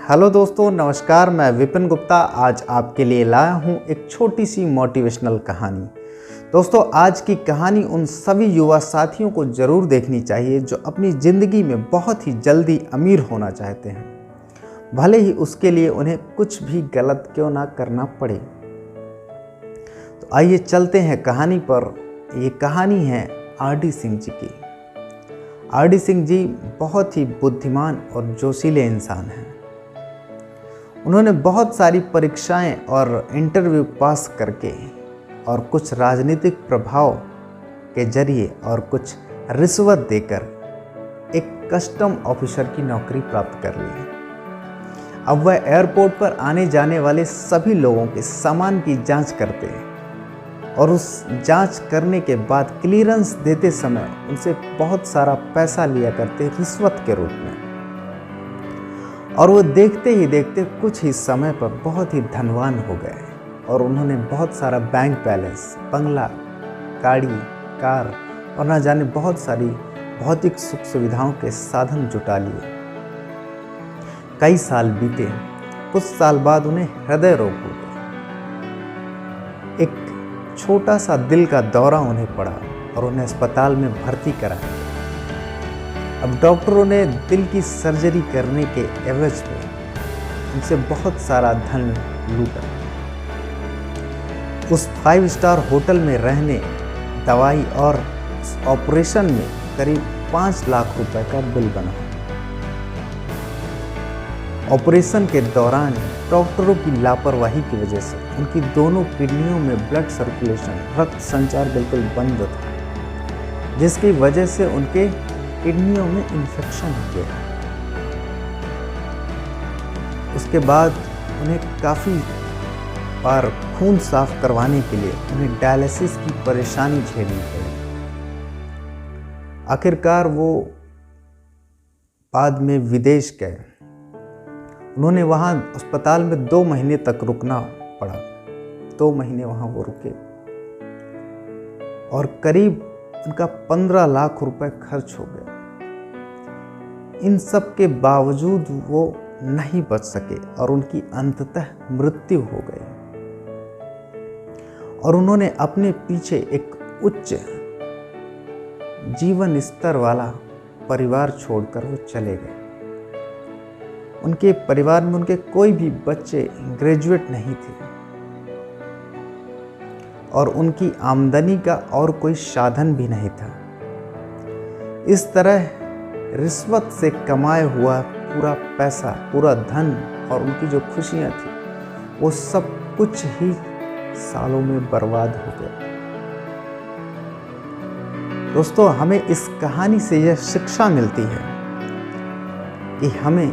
Hello दोस्तों, नमस्कार। मैं विपिन गुप्ता आज आपके लिए लाया हूं एक छोटी सी मोटिवेशनल कहानी। दोस्तों, आज की कहानी उन सभी युवा साथियों को ज़रूर देखनी चाहिए जो अपनी ज़िंदगी में बहुत ही जल्दी अमीर होना चाहते हैं, भले ही उसके लिए उन्हें कुछ भी गलत क्यों ना करना पड़े। तो आइए चलते हैं कहानी पर। ये कहानी है आर.डी. सिंह जी की। आर.डी. सिंह जी बहुत ही बुद्धिमान और जोशीले इंसान हैं। उन्होंने बहुत सारी परीक्षाएं और इंटरव्यू पास करके और कुछ राजनीतिक प्रभाव के जरिए और कुछ रिश्वत देकर एक कस्टम ऑफिसर की नौकरी प्राप्त कर ली। अब वह एयरपोर्ट पर आने जाने वाले सभी लोगों के सामान की जांच करते और उस जांच करने के बाद क्लियरेंस देते समय उनसे बहुत सारा पैसा लिया करते रिश्वत के रूप में। और वो देखते ही देखते कुछ ही समय पर बहुत ही धनवान हो गए और उन्होंने बहुत सारा बैंक बैलेंस, बंगला, गाड़ी, कार और न जाने बहुत सारी भौतिक सुख सुविधाओं के साधन जुटा लिए। कई साल बीते। कुछ साल बाद उन्हें हृदय रोग हो गया। एक छोटा सा दिल का दौरा उन्हें पड़ा और उन्हें अस्पताल में भर्ती कराया। अब डॉक्टरों ने दिल की सर्जरी करने के एवज में उनसे बहुत सारा धन लूटा। उस 5 स्टार होटल में रहने, दवाई और ऑपरेशन में करीब 5 लाख रुपए का बिल बना। ऑपरेशन के दौरान डॉक्टरों की लापरवाही की वजह से उनकी दोनों किडनियों में ब्लड सर्कुलेशन, रक्त संचार बिल्कुल बंद था, जिसकी वजह से उनके किडनियों में इन्फेक्शन हो गया। उसके बाद उन्हें काफ़ी बार खून साफ करवाने के लिए उन्हें डायलिसिस की परेशानी झेलनी पड़ी। आखिरकार वो बाद में विदेश गए। उन्होंने वहाँ अस्पताल में 2 महीने तक रुकना पड़ा। 2 महीने वहाँ वो रुके और करीब उनका 15 लाख रुपए खर्च हो गया। इन सब के बावजूद वो नहीं बच सके और उनकी अंततः मृत्यु हो गई। और उन्होंने अपने पीछे एक उच्च जीवन स्तर वाला परिवार छोड़कर वो चले गए। उनके परिवार में उनके कोई भी बच्चे ग्रेजुएट नहीं थे और उनकी आमदनी का और कोई साधन भी नहीं था। इस तरह रिश्वत से कमाया हुआ पूरा पैसा, पूरा धन और उनकी जो खुशियां थी, वो सब कुछ ही सालों में बर्बाद हो गया। दोस्तों, हमें इस कहानी से यह शिक्षा मिलती है कि हमें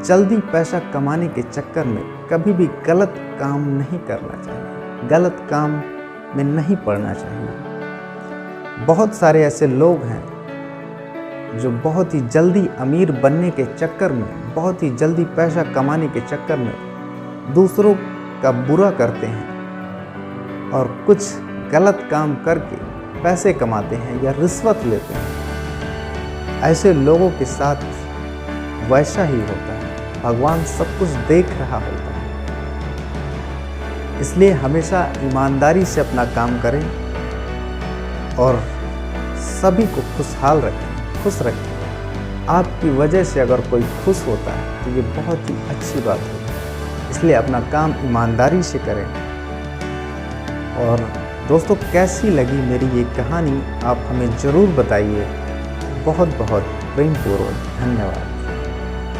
जल्दी पैसा कमाने के चक्कर में कभी भी गलत काम नहीं करना चाहिए, गलत काम में नहीं पड़ना चाहिए। बहुत सारे ऐसे लोग हैं जो बहुत ही जल्दी अमीर बनने के चक्कर में, बहुत ही जल्दी पैसा कमाने के चक्कर में दूसरों का बुरा करते हैं और कुछ गलत काम करके पैसे कमाते हैं या रिश्वत लेते हैं। ऐसे लोगों के साथ वैसा ही होता है। भगवान सब कुछ देख रहा होता है। इसलिए हमेशा ईमानदारी से अपना काम करें और सभी को खुशहाल रखें, खुश रखें। आपकी वजह से अगर कोई खुश होता है तो ये बहुत ही अच्छी बात होगी। इसलिए अपना काम ईमानदारी से करें। और दोस्तों, कैसी लगी मेरी ये कहानी आप हमें ज़रूर बताइए। बहुत बहुत प्रेमपूर्वक धन्यवाद।